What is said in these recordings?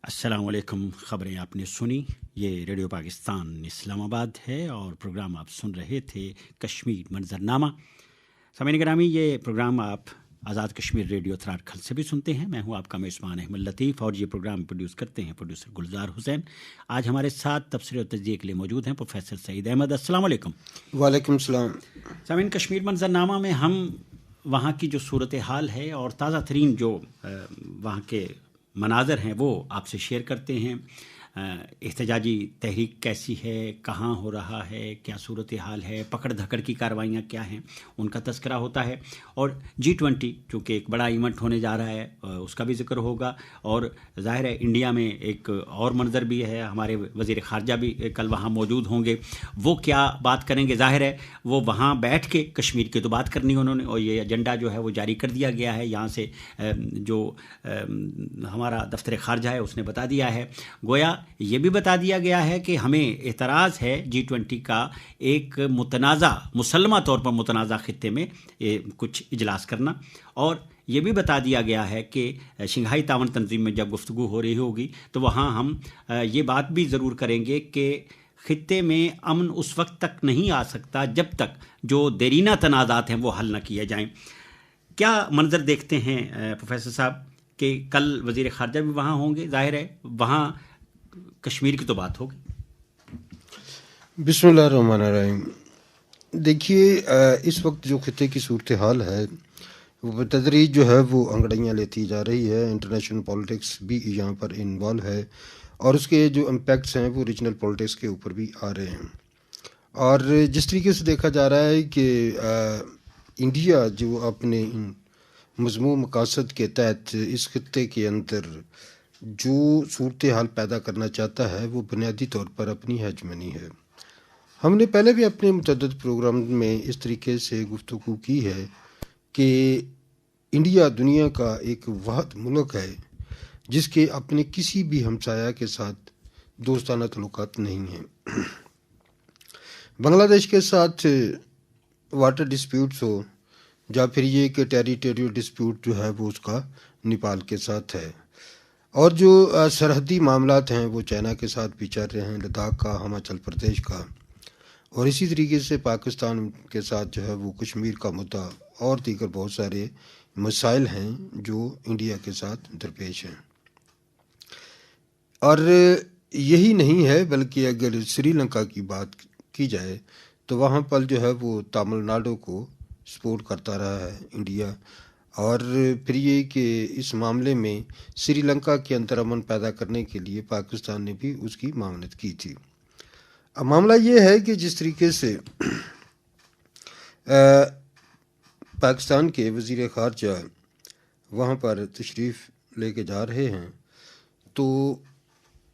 السلام علیکم. خبریں آپ نے سنی. یہ ریڈیو پاکستان اسلام آباد ہے اور پروگرام آپ سن رہے تھے کشمیر منظرنامہ. سامعین گرامی، یہ پروگرام آپ آزاد کشمیر ریڈیو تھرارکھل سے بھی سنتے ہیں. میں ہوں آپ کا میزبان احمد لطیف اور یہ پروگرام پروڈیوس کرتے ہیں پروڈیوسر گلزار حسین. آج ہمارے ساتھ تبصرے و تجزیے کے لیے موجود ہیں پروفیسر سعید احمد. السلام علیکم. وعلیکم السلام. سامعین، کشمیر منظرنامہ میں ہم وہاں کی جو صورتحال ہے اور تازہ ترین جو وہاں کے مناظر ہیں وہ آپ سے شیئر کرتے ہیں. احتجاجی تحریک کیسی ہے، کہاں ہو رہا ہے، کیا صورتحال ہے، پکڑ دھکڑ کی کارروائیاں کیا ہیں، ان کا تذکرہ ہوتا ہے. اور G20 چونکہ ایک بڑا ایونٹ ہونے جا رہا ہے اس کا بھی ذکر ہوگا. اور ظاہر ہے انڈیا میں ایک اور منظر بھی ہے، ہمارے وزیر خارجہ بھی کل وہاں موجود ہوں گے. وہ کیا بات کریں گے؟ ظاہر ہے وہ وہاں بیٹھ کے کشمیر کی تو بات کرنی انہوں نے، اور یہ ایجنڈا جو ہے وہ جاری کر دیا گیا ہے. یہاں سے جو ہمارا دفتر خارجہ ہے اس نے بتا دیا ہے. گویا یہ بھی بتا دیا گیا ہے کہ ہمیں اعتراض ہے G20 کا ایک متنازع، مسلمہ طور پر متنازع خطے میں کچھ اجلاس کرنا. اور یہ بھی بتا دیا گیا ہے کہ شنگھائی تعاون تنظیم میں جب گفتگو ہو رہی ہوگی تو وہاں ہم یہ بات بھی ضرور کریں گے کہ خطے میں امن اس وقت تک نہیں آ سکتا جب تک جو دیرینہ تنازعات ہیں وہ حل نہ کیے جائیں. کیا منظر دیکھتے ہیں پروفیسر صاحب کہ کل وزیر خارجہ بھی وہاں ہوں گے؟ ظاہر ہے وہاں کشمیر کی تو بات ہوگی. بسم اللہ الرحمن الرحیم. دیکھیے، اس وقت جو خطے کی صورتحال ہے وہ بتدریج جو ہے وہ انگڑیاں لیتی جا رہی ہے. انٹرنیشنل پالیٹکس بھی یہاں پر انوالو ہے اور اس کے جو امپیکٹس ہیں وہ ریجنل پالیٹکس کے اوپر بھی آ رہے ہیں. اور جس طریقے سے دیکھا جا رہا ہے کہ انڈیا جو اپنے مضمون مقاصد کے تحت اس خطے کے اندر جو صورتحال پیدا کرنا چاہتا ہے وہ بنیادی طور پر اپنی ہیجمنی ہے. ہم نے پہلے بھی اپنے متعدد پروگرام میں اس طریقے سے گفتگو کی ہے کہ انڈیا دنیا کا ایک واحد ملک ہے جس کے اپنے کسی بھی ہمسایہ کے ساتھ دوستانہ تعلقات نہیں ہیں. بنگلہ دیش کے ساتھ واٹر ڈسپیوٹس ہو یا پھر یہ کہ ٹیریٹوریل ڈسپیوٹ جو ہے وہ اس کا نیپال کے ساتھ ہے، اور جو سرحدی معاملات ہیں وہ چائنا کے ساتھ بھی چل رہے ہیں، لداخ کا، ہماچل پردیش کا، اور اسی طریقے سے پاکستان کے ساتھ جو ہے وہ کشمیر کا مدعا اور دیگر بہت سارے مسائل ہیں جو انڈیا کے ساتھ درپیش ہیں. اور یہی نہیں ہے بلکہ اگر سری لنکا کی بات کی جائے تو وہاں پر جو ہے وہ تامل ناڈو کو سپورٹ کرتا رہا ہے انڈیا. اور پھر یہ کہ اس معاملے میں سری لنکا کے اندر امن پیدا کرنے کے لیے پاکستان نے بھی اس کی معاونت کی تھی. اب معاملہ یہ ہے کہ جس طریقے سے پاکستان کے وزیر خارجہ وہاں پر تشریف لے کے جا رہے ہیں تو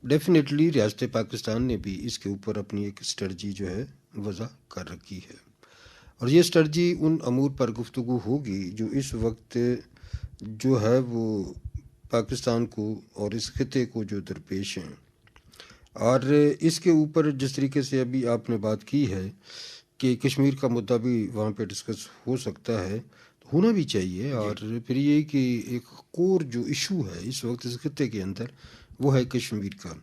ڈیفینیٹلی ریاست پاکستان نے بھی اس کے اوپر اپنی ایک اسٹریٹجی جو ہے وضع کر رکھی ہے. اور یہ اسٹریٹجی ان امور پر گفتگو ہوگی جو اس وقت جو ہے وہ پاکستان کو اور اس خطے کو جو درپیش ہیں. اور اس کے اوپر جس طریقے سے ابھی آپ نے بات کی ہے کہ کشمیر کا مدعا بھی وہاں پہ ڈسکس ہو سکتا ہے، ہونا بھی چاہیے. اور پھر یہ کہ ایک کور جو ایشو ہے اس وقت اس خطے کے اندر وہ ہے کشمیر کا،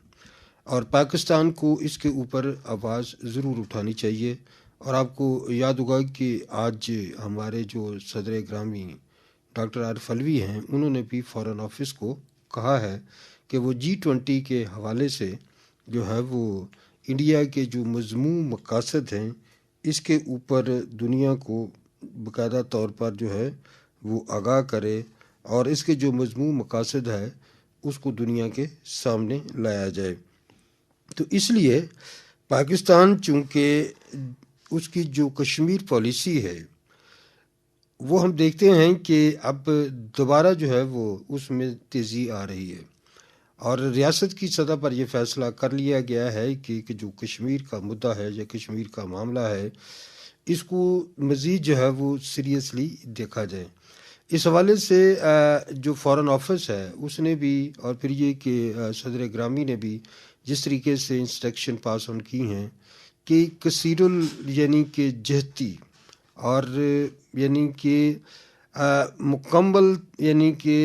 اور پاکستان کو اس کے اوپر آواز ضرور اٹھانی چاہیے. اور آپ کو یاد ہوگا کہ آج ہمارے جو صدر گرامی ڈاکٹر عارف علوی ہیں انہوں نے بھی فارن آفس کو کہا ہے کہ وہ G20 کے حوالے سے جو ہے وہ انڈیا کے جو مضمون مقاصد ہیں اس کے اوپر دنیا کو باقاعدہ طور پر جو ہے وہ آگاہ کرے اور اس کے جو مضمون مقاصد ہے اس کو دنیا کے سامنے لایا جائے. تو اس لیے پاکستان چونکہ اس کی جو کشمیر پالیسی ہے وہ ہم دیکھتے ہیں کہ اب دوبارہ جو ہے وہ اس میں تیزی آ رہی ہے، اور ریاست کی سطح پر یہ فیصلہ کر لیا گیا ہے کہ جو کشمیر کا مدعا ہے یا کشمیر کا معاملہ ہے اس کو مزید جو ہے وہ سیریسلی دیکھا جائے. اس حوالے سے جو فارن آفس ہے اس نے بھی، اور پھر یہ کہ صدر گرامی نے بھی جس طریقے سے انسٹرکشن پاس آن کی ہیں کہ کثیر یعنی کہ جہتی اور یعنی کہ مکمل یعنی کہ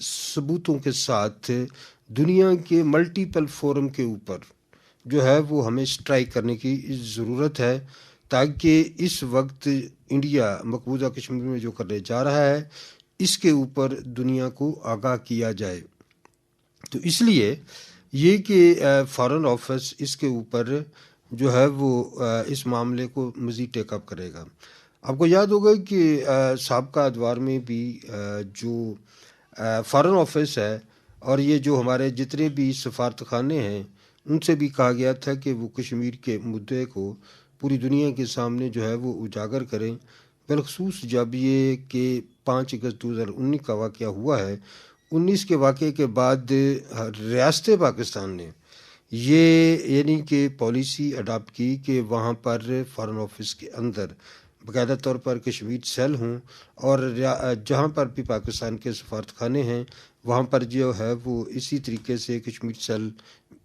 ثبوتوں کے ساتھ دنیا کے ملٹیپل فورم کے اوپر جو ہے وہ ہمیں اسٹرائک کرنے کی ضرورت ہے، تاکہ اس وقت انڈیا مقبوضہ کشمیر میں جو کرنے جا رہا ہے اس کے اوپر دنیا کو آگاہ کیا جائے۔ تو اس لیے یہ کہ فارن آفس اس کے اوپر جو ہے وہ اس معاملے کو مزید ٹیک اپ کرے گا۔ آپ کو یاد ہوگا کہ سابقہ ادوار میں بھی جو فارن آفس ہے اور یہ جو ہمارے جتنے بھی سفارت خانے ہیں ان سے بھی کہا گیا تھا کہ وہ کشمیر کے مدعے کو پوری دنیا کے سامنے جو ہے وہ اجاگر کریں، بالخصوص جب یہ کہ 5 اگست 2019 کا واقعہ ہوا ہے۔ 19 کے واقعے کے بعد ریاست پاکستان نے یہ یعنی کہ پالیسی اڈاپٹ کی کہ وہاں پر فارن آفس کے اندر باقاعدہ طور پر کشمیر سیل ہوں، اور جہاں پر بھی پاکستان کے سفارت خانے ہیں وہاں پر جو ہے وہ اسی طریقے سے کشمیر سیل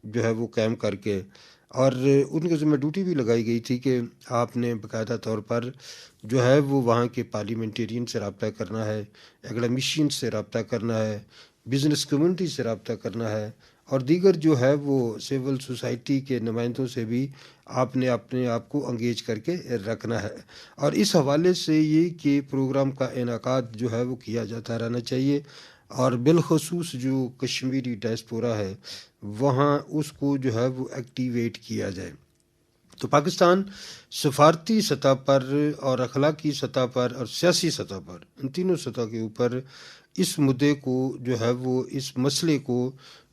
جو ہے وہ قائم کر کے، اور ان کے ذمہ ڈیوٹی بھی لگائی گئی تھی کہ آپ نے باقاعدہ طور پر جو ہے وہ وہاں کے پارلیمنٹیرین سے رابطہ کرنا ہے، اکیڈمیشین سے رابطہ کرنا ہے، بزنس کمیونٹی سے رابطہ کرنا ہے، اور دیگر جو ہے وہ سول سوسائٹی کے نمائندوں سے بھی آپ نے اپنے آپ کو انگیج کر کے رکھنا ہے۔ اور اس حوالے سے یہ کہ پروگرام کا انعقاد جو ہے وہ کیا جاتا رہنا چاہیے، اور بالخصوص جو کشمیری ڈائسپورا ہے وہاں اس کو جو ہے وہ ایکٹیویٹ کیا جائے۔ تو پاکستان سفارتی سطح پر اور اخلاقی سطح پر اور سیاسی سطح پر، ان تینوں سطح کے اوپر اس مدعے کو جو ہے وہ اس مسئلے کو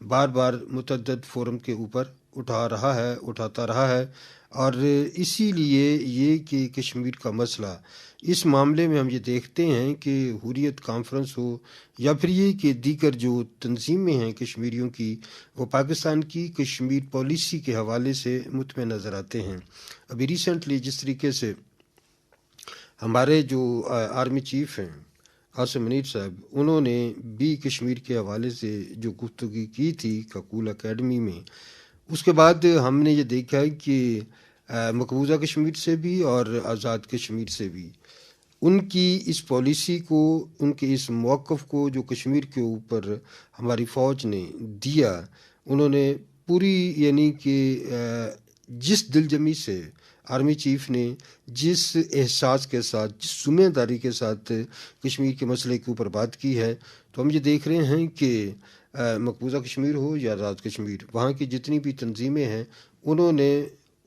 بار بار متعدد فورم کے اوپر اٹھاتا رہا ہے، اور اسی لیے یہ کہ کشمیر کا مسئلہ اس معاملے میں ہم یہ دیکھتے ہیں کہ حریت کانفرنس ہو یا پھر یہ کہ دیگر جو تنظیمیں ہیں کشمیریوں کی، وہ پاکستان کی کشمیر پالیسی کے حوالے سے مطمئن نظر آتے ہیں۔ ابھی ریسنٹلی جس طریقے سے ہمارے جو آرمی چیف ہیں عاصم منیر صاحب، انہوں نے بھی کشمیر کے حوالے سے جو گفتگو کی تھی ککول اکیڈمی میں، اس کے بعد ہم نے یہ دیکھا ہے کہ مقبوضہ کشمیر سے بھی اور آزاد کشمیر سے بھی ان کی اس پالیسی کو، ان کے اس موقف کو جو کشمیر کے اوپر ہماری فوج نے دیا، انہوں نے پوری یعنی کہ جس دل جمی سے آرمی چیف نے جس احساس کے ساتھ، جس ذمہ داری کے ساتھ کشمیر کے مسئلے کے اوپر بات کی ہے، تو ہم یہ دیکھ رہے ہیں کہ مقبوضہ کشمیر ہو یا آزاد کشمیر، وہاں کی جتنی بھی تنظیمیں ہیں انہوں نے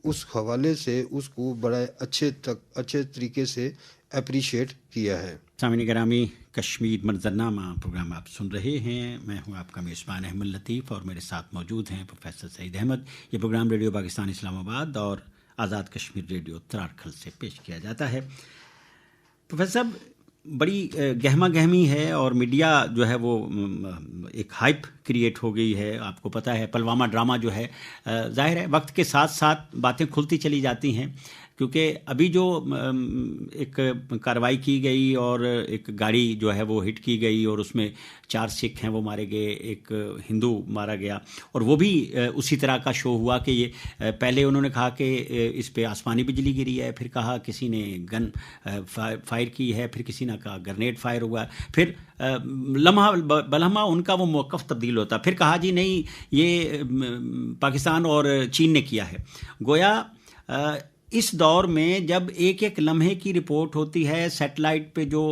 اس حوالے سے اس کو بڑا اچھے طریقے سے اپریشیٹ کیا ہے۔ سامعین گرامی، کشمیر منظرنامہ پروگرام آپ سن رہے ہیں، میں ہوں آپ کا میزبان احمد لطیف، اور میرے ساتھ موجود ہیں پروفیسر سعید احمد۔ یہ پروگرام ریڈیو پاکستان اسلام آباد اور آزاد کشمیر ریڈیو ترارکھل سے پیش کیا جاتا ہے۔ پروفیسر صاحب، بڑی گہما گہمی ہے اور میڈیا جو ہے وہ ایک ہائپ کریٹ ہو گئی ہے۔ آپ کو پتہ ہے پلوامہ ڈرامہ جو ہے، ظاہر ہے وقت کے ساتھ ساتھ باتیں کھلتی چلی جاتی ہیں، کیونکہ ابھی جو ایک کارروائی کی گئی اور ایک گاڑی جو ہے وہ ہٹ کی گئی اور اس میں 4 سکھ ہیں وہ مارے گئے، ایک ہندو مارا گیا، اور وہ بھی اسی طرح کا شو ہوا کہ یہ پہلے انہوں نے کہا کہ اس پہ آسمانی بجلی گری ہے، پھر کہا کسی نے گن فائر کی ہے، پھر کسی نے کہا گرنیڈ فائر ہوا ہے، پھر لمحہ بلمحہ ان کا وہ موقف تبدیل ہوتا، پھر کہا جی نہیں یہ پاکستان اور چین نے کیا ہے۔ گویا اس دور میں جب ایک ایک لمحے کی رپورٹ ہوتی ہے، سیٹلائٹ پہ جو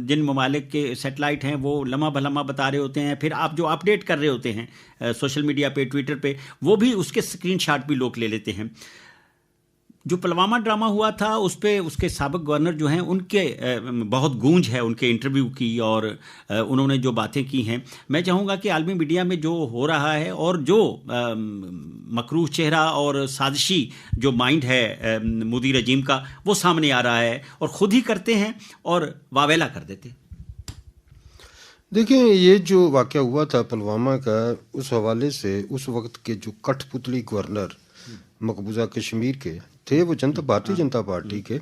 جن ممالک کے سیٹلائٹ ہیں وہ لمحہ بلمحہ بتا رہے ہوتے ہیں، پھر آپ جو اپڈیٹ کر رہے ہوتے ہیں سوشل میڈیا پہ، ٹویٹر پہ، وہ بھی اس کے اسکرین شاٹ بھی لوگ لے لیتے ہیں۔ جو پلوامہ ڈرامہ ہوا تھا اس پہ اس کے سابق گورنر جو ہیں ان کے بہت گونج ہے ان کے انٹرویو کی، اور انہوں نے جو باتیں کی ہیں، میں چاہوں گا کہ عالمی میڈیا میں جو ہو رہا ہے اور جو مکروہ چہرہ اور سازشی جو مائنڈ ہے مودی رجیم کا، وہ سامنے آ رہا ہے اور خود ہی کرتے ہیں اور واویلا کر دیتے ہیں۔ دیکھیں، یہ جو واقعہ ہوا تھا پلوامہ کا، اس حوالے سے اس وقت کے جو کٹھ پتلی گورنر مقبوضہ کشمیر کے تھے، وہ بھارتی جنتا پارٹی کے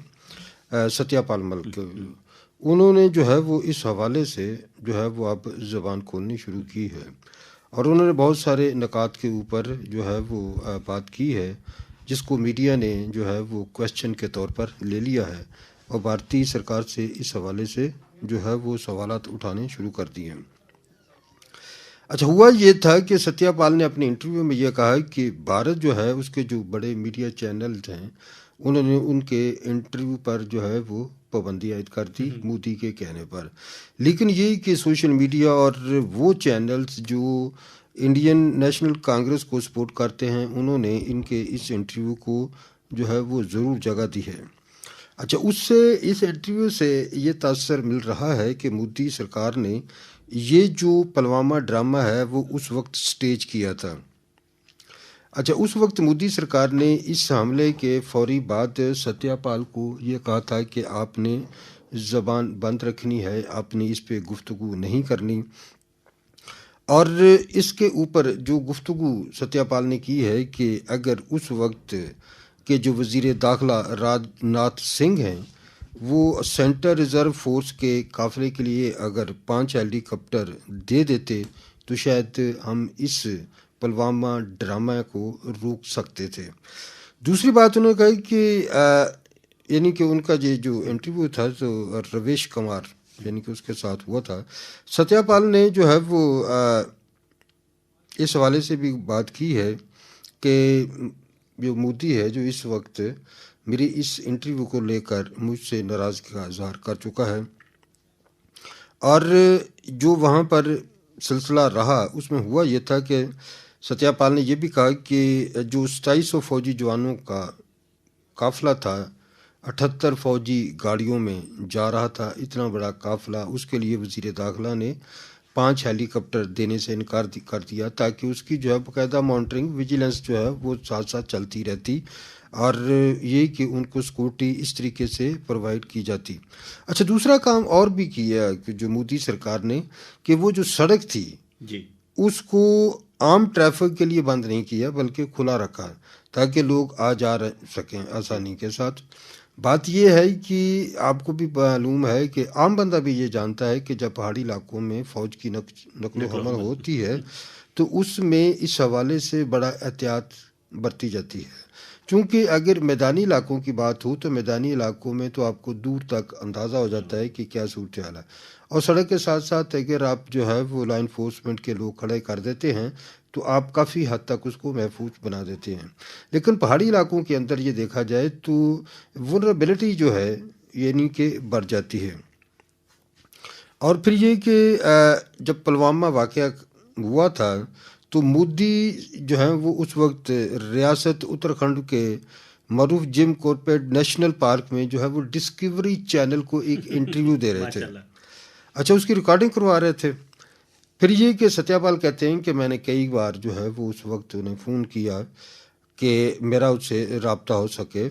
ستیہ پال ملک، انہوں نے جو ہے وہ اس حوالے سے جو ہے وہ اب زبان کھولنی شروع کی ہے، اور انہوں نے بہت سارے نکات کے اوپر جو ہے وہ بات کی ہے، جس کو میڈیا نے جو ہے وہ کویسچن کے طور پر لے لیا ہے، اور بھارتی سرکار سے اس حوالے سے جو ہے وہ سوالات اٹھانے شروع کر دیے ہیں۔ اچھا، ہوا یہ تھا کہ ستیہ پال نے اپنے انٹرویو میں یہ کہا کہ بھارت جو ہے اس کے جو بڑے میڈیا چینلز ہیں انہوں نے ان کے انٹرویو پر جو ہے وہ پابندی عائد کر دی مودی کے کہنے پر، لیکن یہ کہ سوشل میڈیا اور وہ چینلز جو انڈین نیشنل کانگریس کو سپورٹ کرتے ہیں انہوں نے ان کے اس انٹرویو کو جو ہے وہ ضرور جگہ دی ہے۔ اچھا، اس انٹرویو سے یہ تاثر مل رہا ہے کہ مودی سرکار نے یہ جو پلوامہ ڈرامہ ہے وہ اس وقت سٹیج کیا تھا۔ اچھا، اس وقت مودی سرکار نے اس حملے کے فوری بعد ستیہ پال کو یہ کہا تھا کہ آپ نے زبان بند رکھنی ہے، آپ نے اس پہ گفتگو نہیں کرنی، اور اس کے اوپر جو گفتگو ستیہ پال نے کی ہے کہ اگر اس وقت کے جو وزیر داخلہ راجناتھ سنگھ ہیں وہ سینٹرل ریزرو فورس کے قافلے کے لیے اگر 5 ہیلی کاپٹر دے دیتے تو شاید ہم اس پلوامہ ڈرامہ کو روک سکتے تھے۔ دوسری بات انہوں نے کہا کہ یعنی کہ ان کا یہ جو انٹرویو تھا تو رویش کمار یعنی کہ اس کے ساتھ ہوا تھا، ستیہ پال نے جو ہے وہ اس حوالے سے بھی بات کی ہے کہ جو مودی ہے جو اس وقت میری اس انٹرویو کو لے کر مجھ سے ناراضگی کا اظہار کر چکا ہے، اور جو وہاں پر سلسلہ رہا اس میں ہوا یہ تھا کہ ستیہ پال نے یہ بھی کہا کہ جو 2700 فوجی جوانوں کا قافلہ تھا 78 فوجی گاڑیوں میں جا رہا تھا، اتنا بڑا قافلہ، اس کے لیے وزیر داخلہ نے 5 ہیلی کاپٹر دینے سے انکار کر دیا تاکہ اس کی جو ہے باقاعدہ مانیٹرنگ ویجیلنس جو ہے وہ ساتھ ساتھ چلتی رہتی اور یہ کہ ان کو سکیورٹی اس طریقے سے پرووائڈ کی جاتی۔ اچھا، دوسرا کام اور بھی کیا کہ جو مودی سرکار نے کہ وہ جو سڑک تھی جی اس کو عام ٹریفک کے لیے بند نہیں کیا بلکہ کھلا رکھا تاکہ لوگ آ جا سکیں آسانی کے ساتھ۔ بات یہ ہے کہ آپ کو بھی معلوم ہے کہ عام بندہ بھی یہ جانتا ہے کہ جب پہاڑی علاقوں میں فوج کی نقل و حمل ہوتی ہے تو اس میں اس حوالے سے بڑا احتیاط برتی جاتی ہے، چونکہ اگر میدانی علاقوں کی بات ہو تو میدانی علاقوں میں تو آپ کو دور تک اندازہ ہو جاتا ہے کہ کیا صورتحال ہے، اور سڑک کے ساتھ ساتھ اگر آپ جو ہے وہ لا انفورسمنٹ کے لوگ کھڑے کر دیتے ہیں تو آپ کافی حد تک اس کو محفوظ بنا دیتے ہیں۔ لیکن پہاڑی علاقوں کے اندر یہ دیکھا جائے تو ولنریبلٹی جو ہے یعنی کہ بڑھ جاتی ہے۔ اور پھر یہ کہ جب پلوامہ واقعہ ہوا تھا تو مودی جو ہیں وہ اس وقت ریاست اتراکھنڈ کے معروف جم کوربیٹ نیشنل پارک میں جو ہے وہ ڈسکوری چینل کو ایک انٹرویو دے رہے تھے۔ اچھا، اس کی ریکارڈنگ کروا رہے تھے۔ پھر یہ کہ ستیہ پال کہتے ہیں کہ میں نے کئی بار جو ہے وہ اس وقت انہیں فون کیا کہ میرا اس سے رابطہ ہو سکے،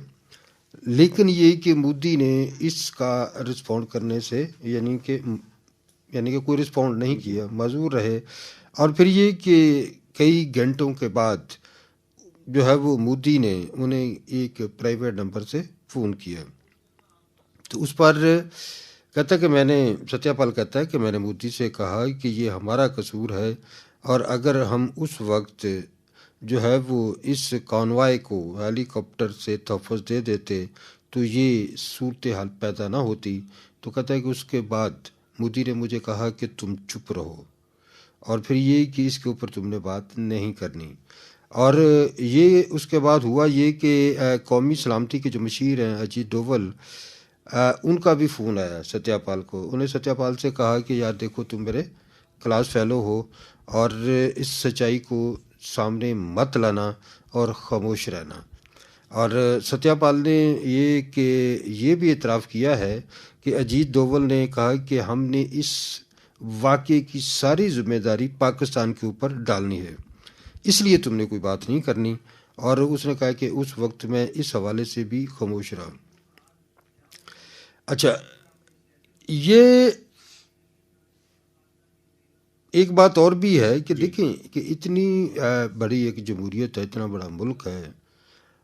لیکن یہ کہ مودی نے اس کا رسپونڈ کرنے سے یعنی کہ کوئی رسپونڈ نہیں کیا، معذور رہے۔ اور پھر یہ کہ کئی گھنٹوں کے بعد جو ہے وہ مودی نے انہیں ایک پرائیویٹ نمبر سے فون کیا، تو اس پر کہتا کہ ستیہ پال کہتا ہے کہ میں نے مودی سے کہا کہ یہ ہمارا قصور ہے، اور اگر ہم اس وقت جو ہے وہ اس کانوائے کو ہیلی کاپٹر سے تحفظ دے دیتے تو یہ صورتحال پیدا نہ ہوتی۔ تو کہتا ہے کہ اس کے بعد مودی نے مجھے کہا کہ تم چپ رہو، اور پھر یہ کہ اس کے اوپر تم نے بات نہیں کرنی۔ اور یہ اس کے بعد ہوا یہ کہ قومی سلامتی کے جو مشیر ہیں اجیت ڈوول، ان کا بھی فون آیا ستیہ پال کو۔ انہیں ستیہ پال سے کہا کہ یار دیکھو تم میرے کلاس فیلو ہو اور اس سچائی کو سامنے مت لانا اور خاموش رہنا۔ اور ستیہ پال نے یہ بھی اعتراف کیا ہے کہ اجیت ڈوول نے کہا کہ ہم نے اس واقعے کی ساری ذمہ داری پاکستان کے اوپر ڈالنی ہے، اس لیے تم نے کوئی بات نہیں کرنی۔ اور اس نے کہا کہ اس وقت میں اس حوالے سے بھی خاموش رہا۔ اچھا، یہ ایک بات اور بھی ہے کہ دیکھیں کہ اتنی بڑی ایک جمہوریت ہے، اتنا بڑا ملک ہے،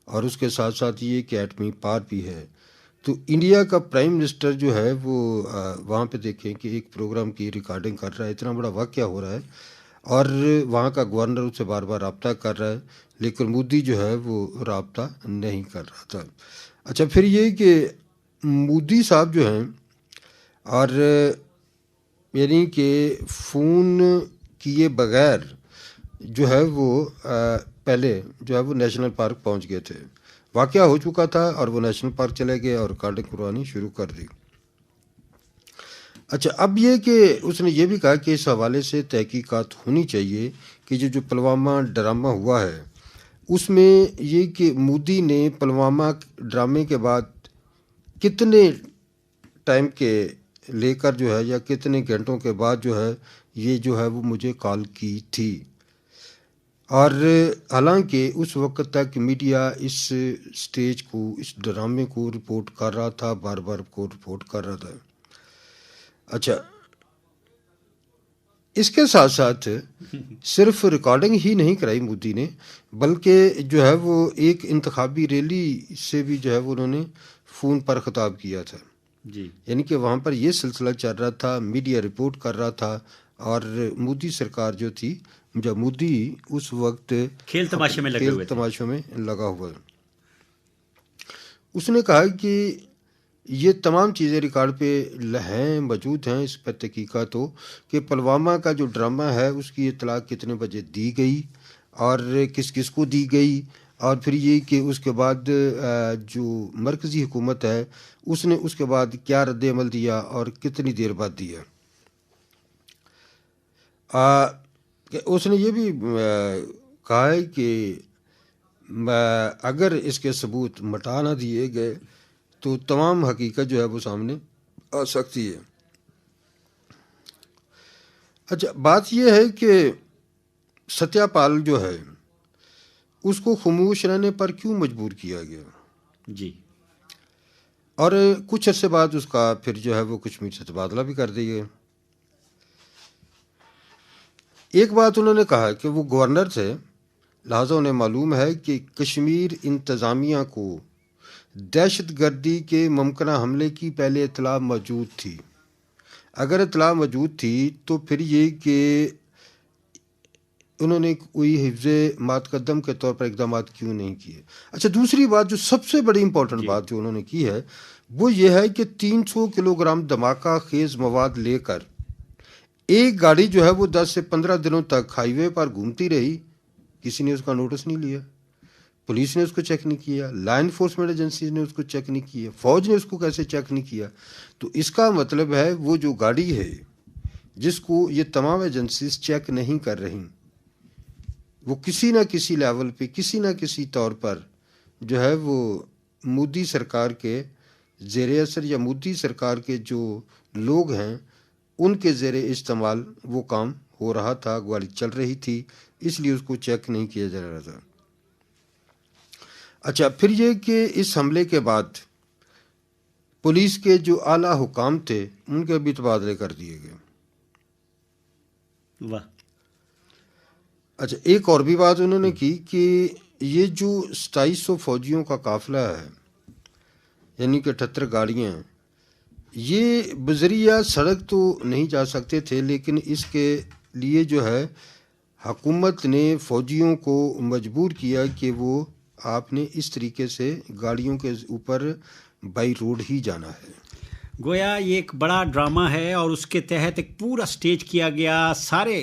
اور اس کے ساتھ ساتھ یہ کہ ایٹمی پار بھی ہے، تو انڈیا کا پرائم منسٹر جو ہے وہ وہاں پہ دیکھیں کہ ایک پروگرام کی ریکارڈنگ کر رہا ہے، اتنا بڑا واقعہ ہو رہا ہے، اور وہاں کا گورنر اس سے بار بار رابطہ کر رہا ہے، لیکن مودی جو ہے وہ رابطہ نہیں کر رہا تھا۔ اچھا، پھر یہ کہ مودی صاحب جو ہیں اور یعنی کہ فون کیے بغیر جو ہے وہ پہلے جو ہے وہ نیشنل پارک پہنچ گئے تھے. واقعہ ہو چکا تھا اور وہ نیشنل پارک چلے گئے اور ریکارڈنگ کروانی شروع کر دی. اچھا، اب یہ کہ اس نے یہ بھی کہا کہ اس حوالے سے تحقیقات ہونی چاہیے کہ جو پلوامہ ڈرامہ ہوا ہے اس میں یہ کہ مودی نے پلوامہ ڈرامے کے بعد کتنے ٹائم کے لے کر جو ہے یا کتنے گھنٹوں کے بعد جو ہے یہ جو ہے وہ مجھے کال کی تھی. اور حالانکہ اس وقت تک میڈیا اس سٹیج کو، اس ڈرامے کو رپورٹ کر رہا تھا، بار بار کو رپورٹ کر رہا تھا. اچھا، اس کے ساتھ ساتھ صرف ریکارڈنگ ہی نہیں کرائی مودی نے، بلکہ جو ہے وہ ایک انتخابی ریلی سے بھی جو ہے وہ انہوں نے فون پر خطاب کیا تھا. جی، یعنی کہ وہاں پر یہ سلسلہ چل رہا تھا، میڈیا رپورٹ کر رہا تھا، اور مودی سرکار جو تھی، جب مودی اس وقت کھیل تماشے میں لگے ہوئے تھے. تماشوں میں لگا ہوا ہے. اس نے کہا کہ یہ تمام چیزیں ریکارڈ پہ ہیں، موجود ہیں، اس پر تحقیقات ہو کہ پلوامہ کا جو ڈرامہ ہے اس کی اطلاع کتنے بجے دی گئی اور کس کس کو دی گئی، اور پھر یہ کہ اس کے بعد جو مرکزی حکومت ہے اس نے اس کے بعد کیا رد عمل دیا اور کتنی دیر بعد دیا. اس نے یہ بھی کہا ہے کہ اگر اس کے ثبوت مٹا نہ دیے گئے تو تمام حقیقت جو ہے وہ سامنے آ سکتی ہے. اچھا، بات یہ ہے کہ ستیہ پال جو ہے اس کو خاموش رہنے پر کیوں مجبور کیا گیا؟ جی، اور کچھ عرصے بعد اس کا پھر جو ہے وہ کشمیر سے تبادلہ بھی کر دیا. ایک بات انہوں نے کہا کہ وہ گورنر تھے، لہٰذا انہیں معلوم ہے کہ کشمیر انتظامیہ کو دہشت گردی کے ممکنہ حملے کی پہلے اطلاع موجود تھی. اگر اطلاع موجود تھی تو پھر یہ کہ انہوں نے کوئی حفظ مقدم کے طور پر اقدامات کیوں نہیں کیے. اچھا، دوسری بات جو سب سے بڑی امپورٹنٹ بات جو انہوں نے کی ہے وہ یہ ہے کہ 300 کلو گرام دھماکہ خیز مواد لے کر ایک گاڑی جو ہے وہ 10 سے 15 دنوں تک ہائی وے پر گھومتی رہی، کسی نے اس کا نوٹس نہیں لیا، پولیس نے اس کو چیک نہیں کیا، لا انفورسمنٹ ایجنسیز نے اس کو چیک نہیں کیا، فوج نے اس کو کیسے چیک نہیں کیا. تو اس کا مطلب ہے وہ جو گاڑی ہے جس کو یہ تمام ایجنسیز چیک نہیں کر رہی، وہ کسی نہ کسی لیول پہ، کسی نہ کسی طور پر جو ہے وہ مودی سرکار کے زیر اثر یا مودی سرکار کے جو لوگ ہیں ان کے زیر استعمال وہ کام ہو رہا تھا، گاڑی چل رہی تھی، اس لیے اس کو چیک نہیں کیا جا رہا تھا. اچھا، پھر یہ کہ اس حملے کے بعد پولیس کے جو اعلیٰ حکام تھے ان کے بھی تبادلے کر دیے گئے. واہ. اچھا، ایک اور بھی بات انہوں نے کی کہ یہ جو 2700 فوجیوں کا قافلہ ہے، یعنی کہ 78 گاڑیاں، یہ بذریعہ سڑک تو نہیں جا سکتے تھے، لیکن اس کے لیے جو ہے حکومت نے فوجیوں کو مجبور کیا کہ وہ آپ نے اس طریقے سے گاڑیوں کے اوپر بائی روڈ ہی جانا ہے. گویا یہ ایک بڑا ڈرامہ ہے اور اس کے تحت ایک پورا سٹیج کیا گیا، سارے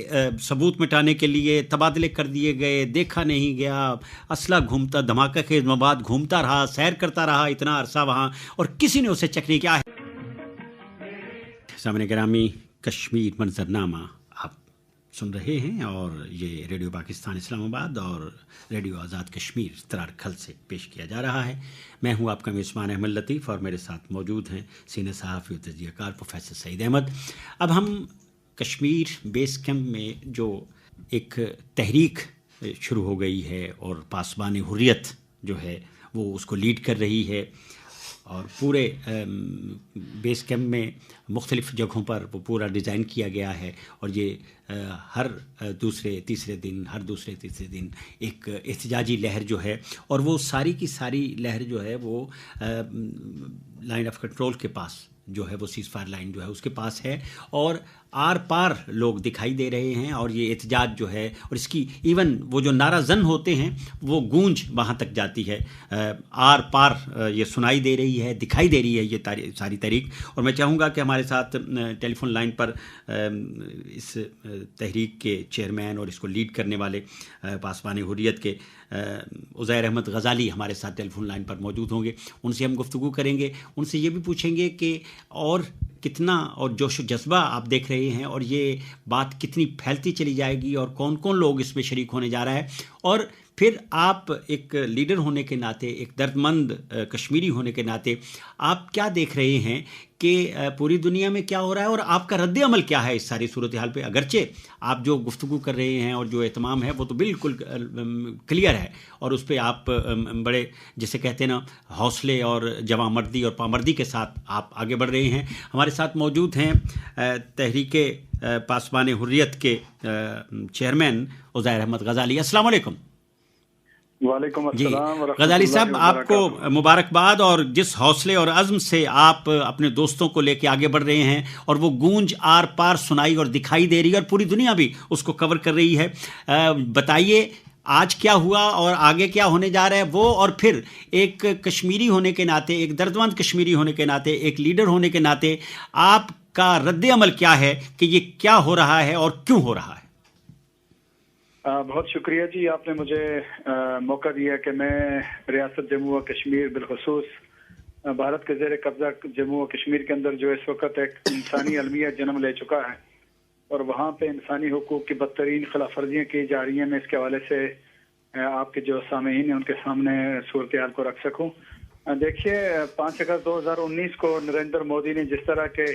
ثبوت مٹانے کے لیے تبادلے کر دیے گئے، دیکھا نہیں گیا، اسلحہ گھومتا، دھماکہ خیز مواد گھومتا رہا، سیر کرتا رہا اتنا عرصہ وہاں، اور کسی نے اسے چیک نہیں کیا. سامعین گرامی، کشمیر منظرنامہ آپ سن رہے ہیں اور یہ ریڈیو پاکستان اسلام آباد اور ریڈیو آزاد کشمیر ترارکھل سے پیش کیا جا رہا ہے. میں ہوں آپ کا میزبان احمد لطیف اور میرے ساتھ موجود ہیں سینئر صحافی و تجزیہ کار پروفیسر سعید احمد. اب ہم کشمیر بیس کیمپ میں جو ایک تحریک شروع ہو گئی ہے اور پاسبان حریت جو ہے وہ اس کو لیڈ کر رہی ہے، اور پورے بیس کیمپ میں مختلف جگہوں پر وہ پورا ڈیزائن کیا گیا ہے، اور یہ ہر دوسرے تیسرے دن ایک احتجاجی لہر جو ہے، اور وہ ساری کی ساری لہر جو ہے وہ لائن آف کنٹرول کے پاس جو ہے وہ سیز فائر لائن جو ہے اس کے پاس ہے، اور آر پار لوگ دکھائی دے رہے ہیں اور یہ احتجاج جو ہے اور اس کی ایون وہ جو نعرہ زن ہوتے ہیں وہ گونج وہاں تک جاتی ہے، آر پار یہ سنائی دے رہی ہے، دکھائی دے رہی ہے یہ ساری تحریک. اور میں چاہوں گا کہ ہمارے ساتھ ٹیلی فون لائن پر اس تحریک کے چیئرمین اور اس کو لیڈ کرنے والے پاسبان حریت کے عزیر احمد غزالی ہمارے ساتھ ٹیلی فون لائن پر موجود ہوں گے. ان سے ہم گفتگو کریں گے، ان سے یہ بھی پوچھیں گے کہ اور کتنا اور جوش و جذبہ آپ دیکھ رہے ہیں اور یہ بات کتنی پھیلتی چلی جائے گی اور کون کون لوگ اس میں شریک ہونے جا رہا ہے، اور پھر آپ ایک لیڈر ہونے کے ناطے، ایک درد مند کشمیری ہونے کے ناطے آپ کیا دیکھ رہے ہیں کہ پوری دنیا میں کیا ہو رہا ہے اور آپ کا رد عمل کیا ہے اس ساری صورتحال پہ؟ اگرچہ آپ جو گفتگو کر رہے ہیں اور جو اہتمام ہے وہ تو بالکل کلیئر ہے اور اس پہ آپ بڑے جسے کہتے ہیں نا حوصلے اور جواں مردی اور پامردی کے ساتھ آپ آگے بڑھ رہے ہیں. ہمارے ساتھ موجود ہیں تحریک پاسبان حریت کے چیئرمین عزیر احمد غزالی. السلام علیکم. وعلیکم السلام. غزالی صاحب آپ کو مبارکباد، اور جس حوصلے اور عزم سے آپ اپنے دوستوں کو لے کے آگے بڑھ رہے ہیں اور وہ گونج آر پار سنائی اور دکھائی دے رہی ہے اور پوری دنیا بھی اس کو کور کر رہی ہے. بتائیے آج کیا ہوا اور آگے کیا ہونے جا رہا ہے وہ، اور پھر ایک کشمیری ہونے کے ناطے، ایک دردمند کشمیری ہونے کے ناطے، ایک لیڈر ہونے کے ناطے آپ کا رد عمل کیا ہے کہ یہ کیا ہو رہا ہے اور کیوں ہو رہا ہے؟ بہت شکریہ جی، آپ نے مجھے موقع دیا کہ میں ریاست جموں و کشمیر بالخصوص بھارت کے زیر قبضہ جموں و کشمیر کے اندر جو اس وقت ایک انسانی المیہ جنم لے چکا ہے اور وہاں پہ انسانی حقوق کی بدترین خلاف ورزیاں کی جا رہی ہیں، میں اس کے حوالے سے آپ کے جو سامعین ہیں ان کے سامنے صورتحال کو رکھ سکوں. دیکھیے 5 اگست 2019 کو نریندر مودی نے جس طرح کے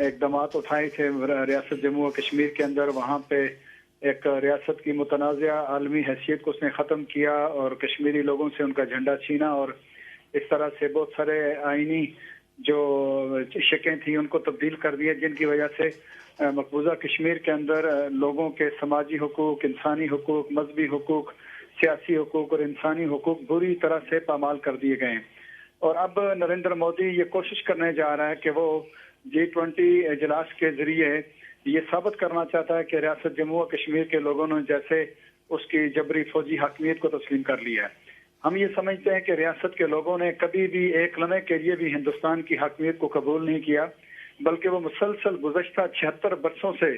اقدامات اٹھائے تھے ریاست جموں و کشمیر کے اندر، وہاں پہ ایک ریاست کی متنازع عالمی حیثیت کو اس نے ختم کیا اور کشمیری لوگوں سے ان کا جھنڈا چھینا، اور اس طرح سے بہت سارے آئینی جو شکیں تھیں ان کو تبدیل کر دیا، جن کی وجہ سے مقبوضہ کشمیر کے اندر لوگوں کے سماجی حقوق، انسانی حقوق، مذہبی حقوق، سیاسی حقوق اور انسانی حقوق بری طرح سے پامال کر دیے گئے ہیں. اور اب نریندر مودی یہ کوشش کرنے جا رہا ہے کہ وہ G20 اجلاس کے ذریعے یہ ثابت کرنا چاہتا ہے کہ ریاست جموں و کشمیر کے لوگوں نے جیسے اس کی جبری فوجی حاکمیت کو تسلیم کر لیا ہے. ہم یہ سمجھتے ہیں کہ ریاست کے لوگوں نے کبھی بھی ایک لمحے کے لیے بھی ہندوستان کی حاکمیت کو قبول نہیں کیا، بلکہ وہ مسلسل گزشتہ 76 برسوں سے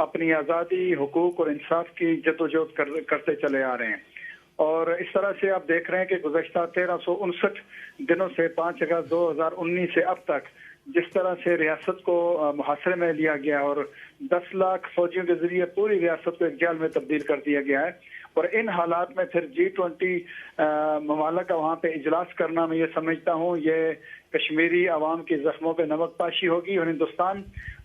اپنی آزادی، حقوق اور انصاف کی جدوجہد کرتے چلے آ رہے ہیں. اور اس طرح سے آپ دیکھ رہے ہیں کہ گزشتہ 1359 دنوں سے 5 اگست 2019 سے اب تک جس طرح سے ریاست کو محاصرے میں لیا گیا اور 10 لاکھ فوجیوں کے ذریعے پوری ریاست کو ایک جیل میں تبدیل کر دیا گیا ہے، اور ان حالات میں پھر G20 ممالک کا وہاں پہ اجلاس کرنا، میں یہ سمجھتا ہوں یہ کشمیری عوام کی زخموں پہ نمک پاشی ہوگی، اور ہندوستان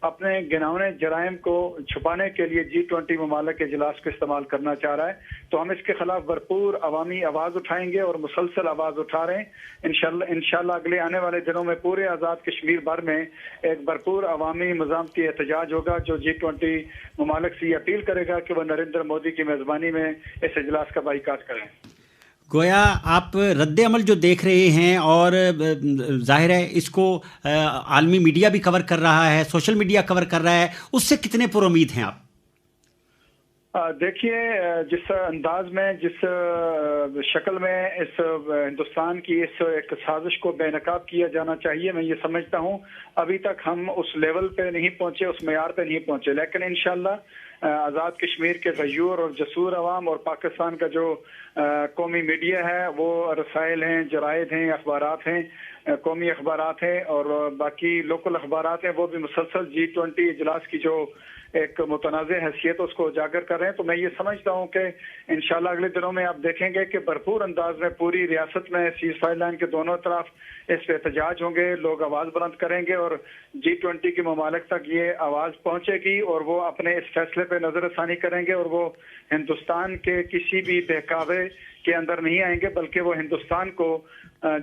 اپنے گناونے جرائم کو چھپانے کے لیے G20 ممالک کے اجلاس کو استعمال کرنا چاہ رہا ہے. تو ہم اس کے خلاف بھرپور عوامی آواز اٹھائیں گے اور مسلسل آواز اٹھا رہے ہیں. انشاءاللہ اگلے آنے والے دنوں میں پورے آزاد کشمیر بھر میں ایک بھرپور عوامی مزاحمتی احتجاج ہوگا جو G20 ممالک سے یہ اپیل کرے گا کہ وہ نریندر مودی کی میزبانی میں اس اجلاس کا بائیکاٹ کریں. گویا آپ رد عمل جو دیکھ رہے ہیں، اور ظاہر ہے اس کو عالمی میڈیا بھی کور کر رہا ہے، سوشل میڈیا کور کر رہا ہے، اس سے کتنے پر امید ہیں آپ؟ دیکھیے جس انداز میں، جس شکل میں اس ہندوستان کی اس ایک سازش کو بے نقاب کیا جانا چاہیے، میں یہ سمجھتا ہوں ابھی تک ہم اس لیول پہ نہیں پہنچے، اس معیار پہ نہیں پہنچے، لیکن انشاءاللہ آزاد کشمیر کے غیور اور جسور عوام اور پاکستان کا جو قومی میڈیا ہے، وہ رسائل ہیں، جرائد ہیں، اخبارات ہیں، قومی اخبارات ہیں اور باقی لوکل اخبارات ہیں، وہ بھی مسلسل G20 اجلاس کی جو ایک متنازع حیثیت اس کو اجاگر کر رہے ہیں. تو میں یہ سمجھتا ہوں کہ انشاءاللہ اگلے دنوں میں آپ دیکھیں گے کہ بھرپور انداز میں پوری ریاست میں سیز فائر لائن کے دونوں طرف اس پہ احتجاج ہوں گے، لوگ آواز بلند کریں گے اور G20 کے ممالک تک یہ آواز پہنچے گی اور وہ اپنے اس فیصلے پہ نظر ثانی کریں گے اور وہ ہندوستان کے کسی بھی بہکاوے کے اندر نہیں آئیں گے، بلکہ وہ ہندوستان کو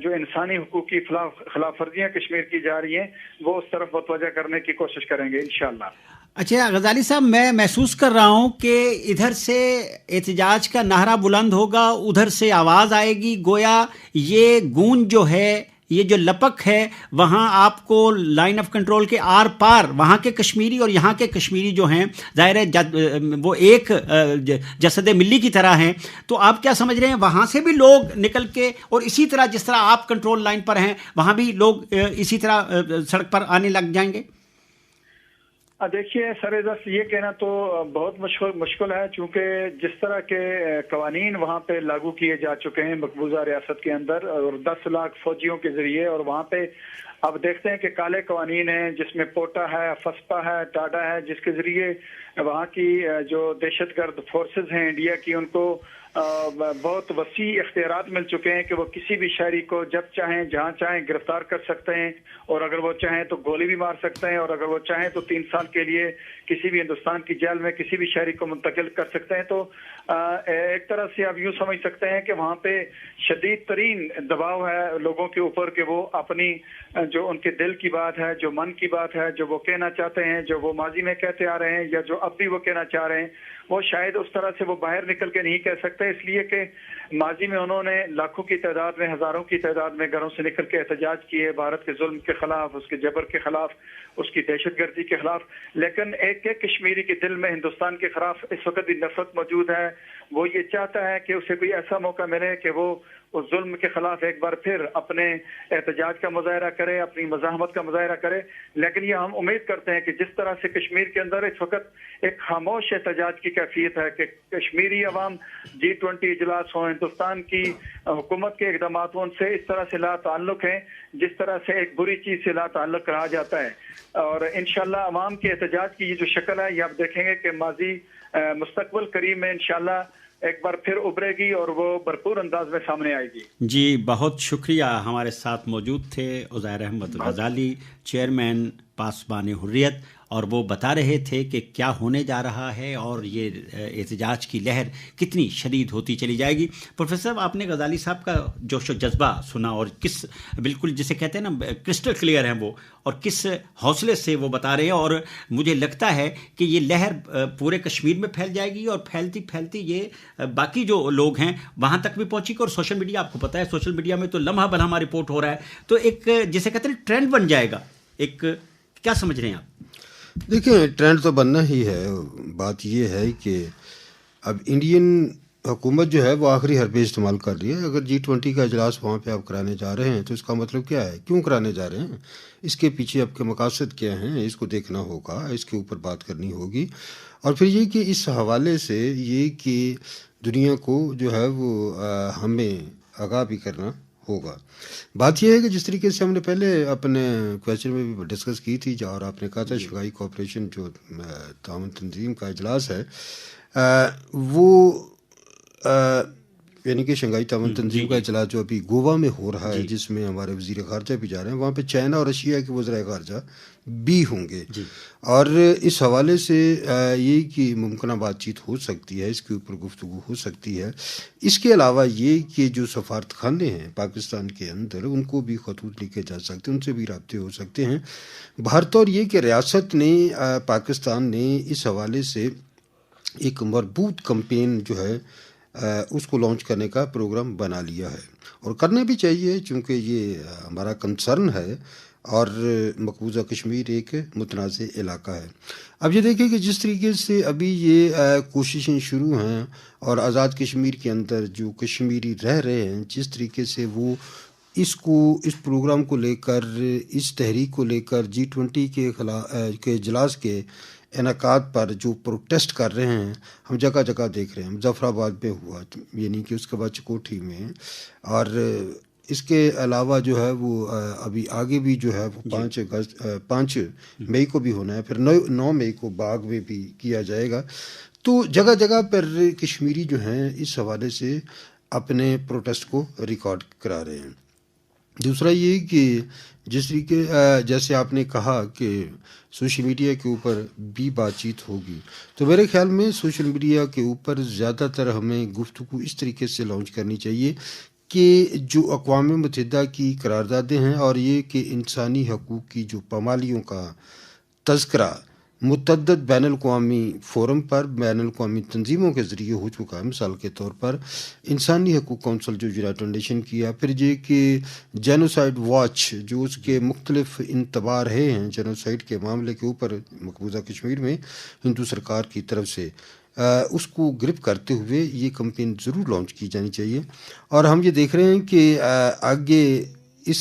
جو انسانی حقوق کی خلاف ورزیاں کشمیر کی جا رہی ہیں وہ اس طرف متوجہ کرنے کی کوشش کریں گے انشاءاللہ. اچھا غزالی صاحب، میں محسوس کر رہا ہوں کہ ادھر سے احتجاج کا نعرہ بلند ہوگا، ادھر سے آواز آئے گی، گویا یہ گونج جو ہے یہ جو لپک ہے وہاں آپ کو لائن آف کنٹرول کے آر پار وہاں کے کشمیری اور یہاں کے کشمیری جو ہیں ظاہر ہے وہ ایک جسد ملی کی طرح ہیں، تو آپ کیا سمجھ رہے ہیں وہاں سے بھی لوگ نکل کے اور اسی طرح جس طرح آپ کنٹرول لائن پر ہیں وہاں بھی لوگ اسی طرح سڑک پر آنے لگ جائیں گے؟ دیکھیے سر دست یہ کہنا تو بہت مشکل ہے، چونکہ جس طرح کے قوانین وہاں پہ لاگو کیے جا چکے ہیں مقبوضہ ریاست کے اندر اور 10 لاکھ فوجیوں کے ذریعے، اور وہاں پہ اب دیکھتے ہیں کہ کالے قوانین ہیں جس میں پوٹا ہے، فسپا ہے، ٹاڈا ہے، جس کے ذریعے وہاں کی جو دہشت گرد فورسز ہیں انڈیا کی ان کو بہت وسیع اختیارات مل چکے ہیں کہ وہ کسی بھی شہری کو جب چاہیں جہاں چاہیں گرفتار کر سکتے ہیں، اور اگر وہ چاہیں تو گولی بھی مار سکتے ہیں، اور اگر وہ چاہیں تو 3 سال کے لیے کسی بھی ہندوستان کی جیل میں کسی بھی شہری کو منتقل کر سکتے ہیں۔ تو ایک طرح سے آپ یوں سمجھ سکتے ہیں کہ وہاں پہ شدید ترین دباؤ ہے لوگوں کے اوپر کہ وہ اپنی جو ان کے دل کی بات ہے، جو من کی بات ہے، جو وہ کہنا چاہتے ہیں، جو وہ ماضی میں کہتے آ رہے ہیں یا جو اب بھی وہ کہنا چاہ رہے ہیں، وہ شاید اس طرح سے وہ باہر نکل کے نہیں کہہ سکتے، اس لیے کہ ماضی میں انہوں نے لاکھوں کی تعداد میں، ہزاروں کی تعداد میں گھروں سے نکل کے احتجاج کیے بھارت کے ظلم کے خلاف، اس کے جبر کے خلاف، اس کی دہشت گردی کے خلاف، لیکن ایک ایک کشمیری کے دل میں ہندوستان کے خلاف اس وقت بھی نفرت موجود ہے۔ وہ یہ چاہتا ہے کہ اسے کوئی ایسا موقع ملے کہ وہ اس ظلم کے خلاف ایک بار پھر اپنے احتجاج کا مظاہرہ کرے، اپنی مزاحمت کا مظاہرہ کرے، لیکن یہ ہم امید کرتے ہیں کہ جس طرح سے کشمیر کے اندر اس وقت ایک خاموش احتجاج کی کیفیت ہے کہ کشمیری عوام G20 اجلاس ہوں، ہندوستان کی حکومت کے اقدامات ان سے اس طرح سے لا تعلق ہیں جس طرح سے ایک بری چیز سے لا تعلق رہا جاتا ہے، اور انشاءاللہ عوام کے احتجاج کی یہ جو شکل ہے یہ آپ دیکھیں گے کہ ماضی مستقبل قریب میں انشاءاللہ ایک بار پھر ابھرے گی اور وہ بھرپور انداز میں سامنے آئے گی۔ جی بہت شکریہ، ہمارے ساتھ موجود تھے عزیر احمد غزالی، چیئرمین پاسبان حریت، اور وہ بتا رہے تھے کہ کیا ہونے جا رہا ہے اور یہ احتجاج کی لہر کتنی شدید ہوتی چلی جائے گی۔ پروفیسر صاحب، آپ نے غزالی صاحب کا جوش و جذبہ سنا اور کس بالکل جسے کہتے ہیں نا کرسٹل کلیئر ہیں وہ، اور کس حوصلے سے وہ بتا رہے ہیں، اور مجھے لگتا ہے کہ یہ لہر پورے کشمیر میں پھیل جائے گی اور پھیلتی پھیلتی یہ باقی جو لوگ ہیں وہاں تک بھی پہنچے گی، اور سوشل میڈیا آپ کو پتہ ہے سوشل میڈیا میں تو لمحہ بلمحہ رپورٹ ہو رہا ہے، تو ایک جسے کہتے ہیں ٹرینڈ بن جائے گا۔ ایک کیا سمجھ رہے ہیں آپ؟ دیکھیں ٹرینڈ تو بننا ہی ہے، بات یہ ہے کہ اب انڈین حکومت جو ہے وہ آخری حربے استعمال کر رہی ہے۔ اگر G20 کا اجلاس وہاں پہ آپ کرانے جا رہے ہیں تو اس کا مطلب کیا ہے، کیوں کرانے جا رہے ہیں، اس کے پیچھے آپ کے مقاصد کیا ہیں، اس کو دیکھنا ہوگا، اس کے اوپر بات کرنی ہوگی، اور پھر یہ کہ اس حوالے سے یہ کہ دنیا کو جو ہے وہ ہمیں آگاہ بھی کرنا ہوگا۔ بات یہ ہے کہ جس طریقے سے ہم نے پہلے اپنے کویسچن میں بھی ڈسکس کی تھی، اور آپ نے کہا تھا شنگھائی کوآپریشن جو تعاون تنظیم کا اجلاس ہے وہ یعنی کہ شنگھائی تعاون تنظیم کا اجلاس جو ابھی گوا میں ہو رہا ہے، جس میں ہمارے وزیر خارجہ بھی جا رہے ہیں، وہاں پہ چائنا اور رشیا کے وزرائے خارجہ بھی ہوں گے، اور اس حوالے سے یہ کہ ممکنہ بات چیت ہو سکتی ہے، اس کے اوپر گفتگو ہو سکتی ہے۔ اس کے علاوہ یہ کہ جو سفارت خانے ہیں پاکستان کے اندر ان کو بھی خطوط لکھے جا سکتے ہیں، ان سے بھی رابطے ہو سکتے ہیں۔ بھارت، اور یہ کہ ریاست نے پاکستان نے اس حوالے سے ایک مربوط کمپین جو ہے اس کو لانچ کرنے کا پروگرام بنا لیا ہے، اور کرنا بھی چاہیے چونکہ یہ ہمارا کنسرن ہے، اور مقبوضہ کشمیر ایک متنازع علاقہ ہے۔ اب یہ دیکھیں کہ جس طریقے سے ابھی یہ کوششیں شروع ہیں، اور آزاد کشمیر کے اندر جو کشمیری رہ رہے ہیں جس طریقے سے وہ اس پروگرام کو لے کر، اس تحریک کو لے کر G20 کے اجلاس کے انعقاد پر جو پروٹیسٹ کر رہے ہیں، ہم جگہ جگہ دیکھ رہے ہیں۔ مظفر آباد میں ہوا، یعنی کہ اس کے بعد چکوٹھی میں، اور اس کے علاوہ جو ہے وہ ابھی آگے بھی جو ہے وہ 5 مئی کو بھی ہونا ہے، پھر 9 مئی کو باغ میں بھی کیا جائے گا۔ تو جگہ جگہ پر کشمیری جو ہیں اس حوالے سے اپنے پروٹیسٹ کو ریکارڈ کرا رہے ہیں۔ دوسرا یہ کہ جس طریقے جیسے آپ نے کہا کہ سوشل میڈیا کے اوپر بھی بات چیت ہوگی، تو میرے خیال میں سوشل میڈیا کے اوپر زیادہ تر ہمیں گفتگو اس طریقے سے لانچ کرنی چاہیے کہ جو اقوام متحدہ کی قراردادیں ہیں، اور یہ کہ انسانی حقوق کی جو پامالیوں کا تذکرہ متعدد بین الاقوامی فورم پر بین الاقوامی تنظیموں کے ذریعے ہو چکا ہے. مثال کے طور پر انسانی حقوق کونسل جو یونائیٹڈ نیشن کیا، پھر یہ کہ جینوسائڈ واچ جو اس کے مختلف انتباہ رہے ہیں جینوسائڈ کے معاملے کے اوپر مقبوضہ کشمیر میں ہندو سرکار کی طرف سے، اس کو گرپ کرتے ہوئے یہ کمپین ضرور لانچ کی جانی چاہیے. اور ہم یہ دیکھ رہے ہیں کہ آگے اس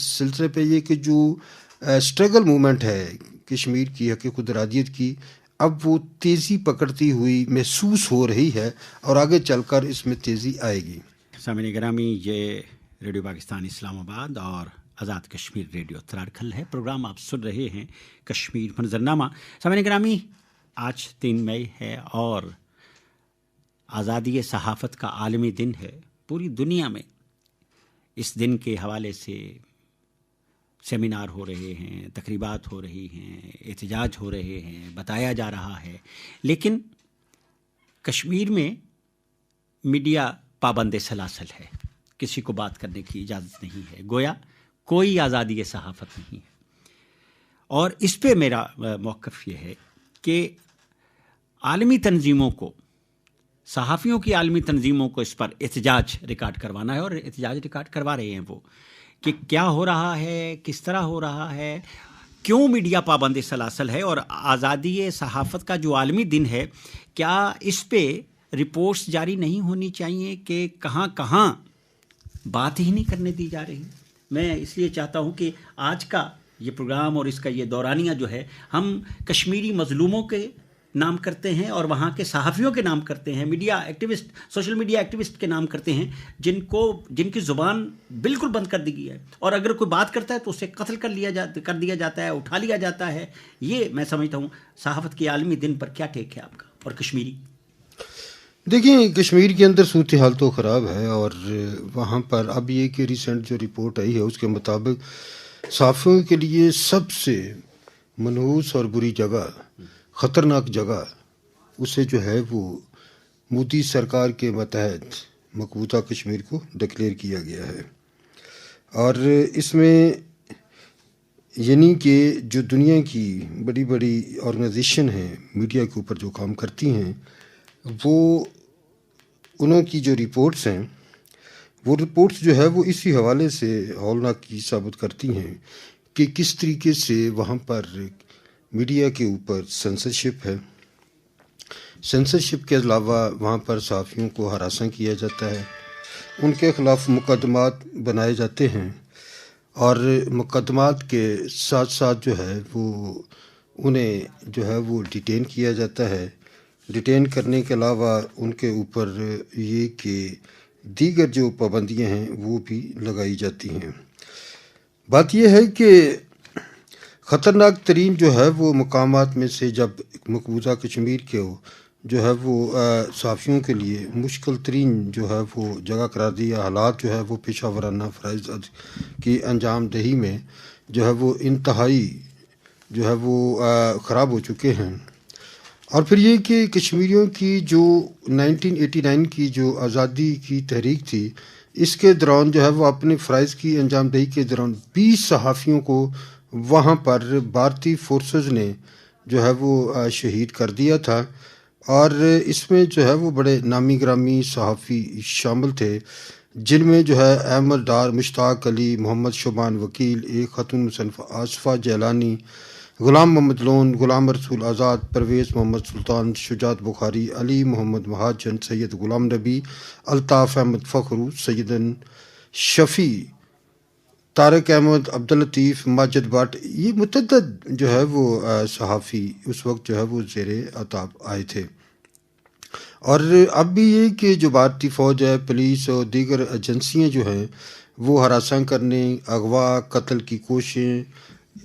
سلسلے پہ یہ کہ جو اسٹرگل موومنٹ ہے کشمیر کی حق خود ارادیت کی، اب وہ تیزی پکڑتی ہوئی محسوس ہو رہی ہے اور آگے چل کر اس میں تیزی آئے گی. سامعین گرامی، یہ ریڈیو پاکستان اسلام آباد اور آزاد کشمیر ریڈیو تراڑکھل ہے. پروگرام آپ سن رہے ہیں کشمیر منظرنامہ. سامعین گرامی، آج 3 مئی ہے اور آزادی صحافت کا عالمی دن ہے. پوری دنیا میں اس دن کے حوالے سے سیمینار ہو رہے ہیں، تقریبات ہو رہی ہیں، احتجاج ہو رہے ہیں، بتایا جا رہا ہے. لیکن کشمیر میں میڈیا پابند سلاسل ہے، کسی کو بات کرنے کی اجازت نہیں ہے، گویا کوئی آزادی صحافت نہیں ہے. اور اس پہ میرا موقف یہ ہے کہ عالمی تنظیموں کو، صحافیوں کی عالمی تنظیموں کو اس پر احتجاج ریکارڈ کروانا ہے، اور احتجاج ریکارڈ کروا رہے ہیں وہ کہ کیا ہو رہا ہے، کس طرح ہو رہا ہے، کیوں میڈیا پابند سلاسل ہے. اور آزادی صحافت کا جو عالمی دن ہے، کیا اس پہ رپورٹس جاری نہیں ہونی چاہیے کہ کہاں کہاں بات ہی نہیں کرنے دی جا رہی. میں اس لیے چاہتا ہوں کہ آج کا یہ پروگرام اور اس کا یہ دورانیہ جو ہے، ہم کشمیری مظلوموں کے نام کرتے ہیں اور وہاں کے صحافیوں کے نام کرتے ہیں، media activist, social media activist کے نام کرتے ہیں، جن کی زبان بالکل بند کر دی گئی ہے، اور اگر کوئی بات کرتا ہے تو اسے قتل کر دیا جاتا ہے، اٹھا لیا جاتا ہے. یہ میں سمجھتا ہوں صحافت کے عالمی دن پر کیا ٹیک ہے آپ کا اور کشمیری؟ دیکھیں، کشمیر کے اندر صورتحال تو خراب ہے، اور وہاں پر اب یہ کہ ریسنٹ جو رپورٹ آئی ہے اس کے مطابق صحافیوں کے لیے سب سے منحوس اور بری جگہ، خطرناک جگہ، اسے جو ہے وہ مودی سرکار کے ماتحت مقبوضہ کشمیر کو ڈکلیئر کیا گیا ہے. اور اس میں یعنی کہ جو دنیا کی بڑی بڑی آرگنائزیشن ہیں میڈیا کے اوپر جو کام کرتی ہیں، وہ انہوں کی جو رپورٹس ہیں، وہ رپورٹس جو ہے وہ اسی حوالے سے ہولناک کی ثابت کرتی ہیں کہ کس طریقے سے وہاں پر میڈیا کے اوپر سینسرشپ ہے. سینسرشپ کے علاوہ وہاں پر صحافیوں کو ہراساں کیا جاتا ہے، ان کے خلاف مقدمات بنائے جاتے ہیں، اور مقدمات کے ساتھ ساتھ جو ہے وہ انہیں جو ہے وہ ڈیٹین کیا جاتا ہے. ڈیٹین کرنے کے علاوہ ان کے اوپر یہ کہ دیگر جو پابندیاں ہیں وہ بھی لگائی جاتی ہیں. بات یہ ہے کہ خطرناک ترین جو ہے وہ مقامات میں سے جب مقبوضہ کشمیر کے جو ہے وہ صحافیوں کے لیے مشکل ترین جو ہے وہ جگہ قرار دیا، حالات جو ہے وہ پیشہ ورانہ فرائض کی انجام دہی میں جو ہے وہ انتہائی جو ہے وہ خراب ہو چکے ہیں. اور پھر یہ کہ کشمیریوں کی جو 1989 کی جو آزادی کی تحریک تھی، اس کے دوران جو ہے وہ اپنے فرائض کی انجام دہی کے دوران 20 صحافیوں کو وہاں پر بھارتی فورسز نے جو ہے وہ شہید کر دیا تھا. اور اس میں جو ہے وہ بڑے نامی گرامی صحافی شامل تھے، جن میں جو ہے احمد ڈار، مشتاق علی، محمد شعبان وکیل، ایک خاتون مصنفہ آصفہ جیلانی، غلام محمد لون، غلام رسول آزاد، پرویز محمد سلطان، شجاعت بخاری، علی محمد مہاجن، سید غلام نبی، الطاف احمد فخرو، سیدن شفیع، طارق احمد، عبداللطیف، ماجد بٹ. یہ متعدد جو ہے وہ صحافی اس وقت جو ہے وہ زیر عتاب آئے تھے. اور اب بھی یہ کہ جو بھارتی فوج ہے، پولیس اور دیگر ایجنسیاں جو ہیں وہ ہراساں کرنے، اغوا، قتل کی کوششیں،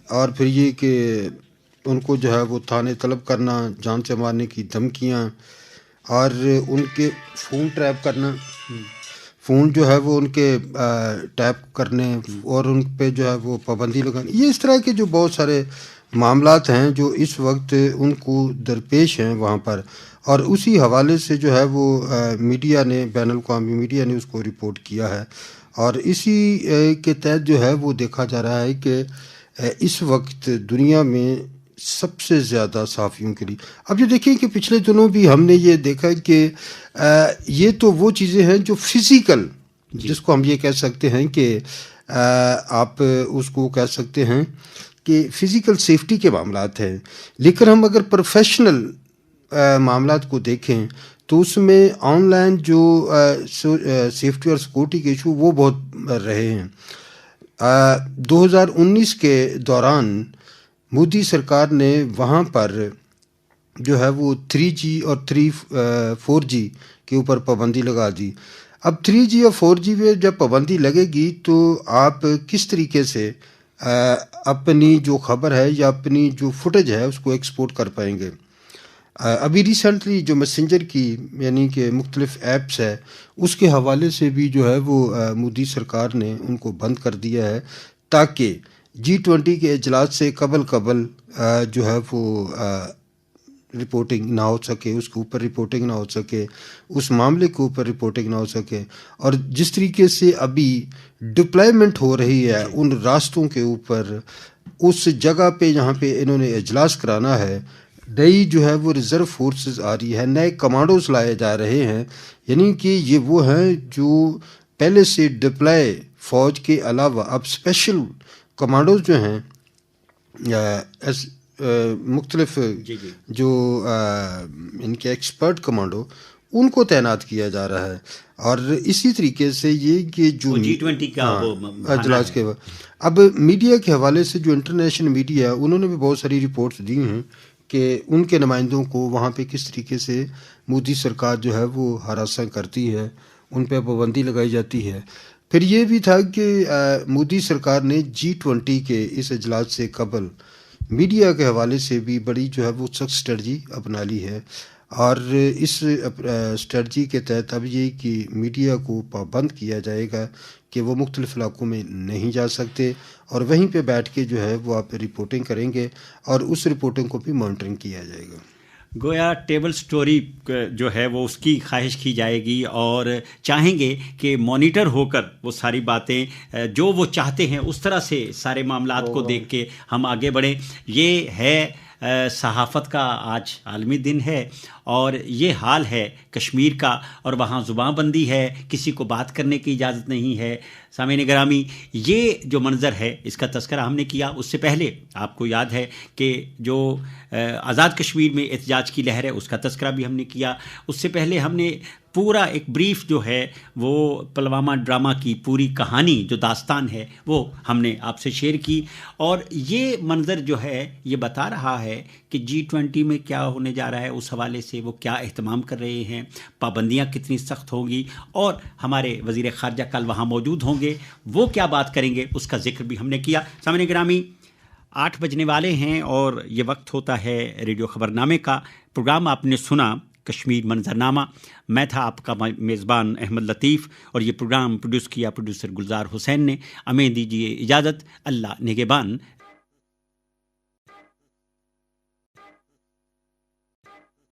اور پھر یہ کہ ان کو جو ہے وہ تھانے طلب کرنا، جان سے مارنے کی دھمکیاں، اور ان کے فون ٹریپ کرنا، فون جو ہے وہ ان کے ٹیپ کرنے اور ان پہ جو ہے وہ پابندی لگانی، یہ اس طرح کے جو بہت سارے معاملات ہیں جو اس وقت ان کو درپیش ہیں وہاں پر. اور اسی حوالے سے جو ہے وہ میڈیا نے، بین الاقوامی میڈیا نے اس کو رپورٹ کیا ہے. اور اسی کے تحت جو ہے وہ دیکھا جا رہا ہے کہ اس وقت دنیا میں سب سے زیادہ صحافیوں کے لیے. اب یہ دیکھیں کہ پچھلے دنوں بھی ہم نے یہ دیکھا کہ یہ تو وہ چیزیں ہیں جو فزیکل، جس کو ہم یہ کہہ سکتے ہیں کہ آپ اس کو کہہ سکتے ہیں کہ فزیکل سیفٹی کے معاملات ہیں، لیکن ہم اگر پروفیشنل معاملات کو دیکھیں تو اس میں آن لائن جو سیفٹی اور سیکورٹی کے ایشو وہ بہت رہے ہیں. 2019 کے دوران مودی سرکار نے وہاں پر جو ہے وہ 3G اور 4G کے اوپر پابندی لگا دی. اب 3G اور 4G پہ جب پابندی لگے گی تو آپ کس طریقے سے اپنی جو خبر ہے یا اپنی جو فوٹیج ہے اس کو ایکسپورٹ کر پائیں گے. ابھی ریسنٹلی جو میسنجر کی یعنی کہ مختلف ایپس ہے اس کے حوالے سے بھی جو ہے وہ مودی سرکار نے ان کو بند کر دیا ہے تاکہ G20 کے اجلاس سے قبل جو ہے وہ رپورٹنگ نہ ہو سکے، اس کے اوپر رپورٹنگ نہ ہو سکے، اس معاملے کے اوپر رپورٹنگ نہ ہو سکے. اور جس طریقے سے ابھی ڈپلائمنٹ ہو رہی ہے ان راستوں کے اوپر، اس جگہ پہ جہاں پہ انہوں نے اجلاس کرانا ہے، نئی جو ہے وہ ریزرو فورسز آ رہی ہے، نئے کمانڈوز لائے جا رہے ہیں. یعنی کہ یہ وہ ہیں جو پہلے سے ڈپلائی فوج کے علاوہ اب اسپیشل کمانڈوز جو ہیں مختلف جو ان کے ایکسپرٹ کمانڈو ان کو تعینات کیا جا رہا ہے. اور اسی طریقے سے یہ کہ جو G20 کا اجلاس کے اب میڈیا کے حوالے سے جو انٹرنیشنل میڈیا ہے انہوں نے بھی بہت ساری رپورٹس دی ہیں کہ ان کے نمائندوں کو وہاں پہ کس طریقے سے مودی سرکار جو ہے وہ ہراساں کرتی ہے، ان پہ پابندی لگائی جاتی ہے. پھر یہ بھی تھا کہ مودی سرکار نے G20 کے اس اجلاس سے قبل میڈیا کے حوالے سے بھی بڑی جو ہے وہ سخت اسٹریٹجی اپنا لی ہے. اور اس اسٹریٹجی کے تحت اب یہ کہ میڈیا کو پابند کیا جائے گا کہ وہ مختلف علاقوں میں نہیں جا سکتے اور وہیں پہ بیٹھ کے جو ہے وہ آپ رپورٹنگ کریں گے اور اس رپورٹنگ کو بھی مانیٹرنگ کیا جائے گا. گویا ٹیبل سٹوری جو ہے وہ اس کی خواہش کی جائے گی اور چاہیں گے کہ مانیٹر ہو کر وہ ساری باتیں جو وہ چاہتے ہیں اس طرح سے سارے معاملات کو دیکھ کے ہم آگے بڑھیں. یہ ہے صحافت کا آج عالمی دن ہے اور یہ حال ہے کشمیر کا، اور وہاں زبان بندی ہے، کسی کو بات کرنے کی اجازت نہیں ہے. سامعین گرامی، یہ جو منظر ہے اس کا تذکرہ ہم نے کیا. اس سے پہلے آپ کو یاد ہے کہ جو آزاد کشمیر میں احتجاج کی لہر ہے اس کا تذکرہ بھی ہم نے کیا. اس سے پہلے ہم نے پورا ایک بریف جو ہے وہ پلوامہ ڈرامہ کی پوری کہانی جو داستان ہے وہ ہم نے آپ سے شیئر کی. اور یہ منظر جو ہے یہ بتا رہا ہے کہ G20 میں کیا ہونے جا رہا ہے، اس حوالے سے وہ کیا اہتمام کر رہے ہیں، پابندیاں کتنی سخت ہوں گی، اور ہمارے وزیر خارجہ کل وہاں موجود ہوں گے، وہ کیا بات کریں گے اس کا ذکر بھی ہم نے کیا. سامعین گرامی، 8 بجنے والے ہیں اور یہ وقت ہوتا ہے ریڈیو خبرنامے کا. پروگرام آپ نے سنا کشمیر منظرنامہ. میں تھا آپ کا میزبان احمد لطیف اور یہ پروگرام پروڈیوس کیا پروڈیوسر گلزار حسین نے. ہمیں دیجیے اجازت. اللہ نگہبان.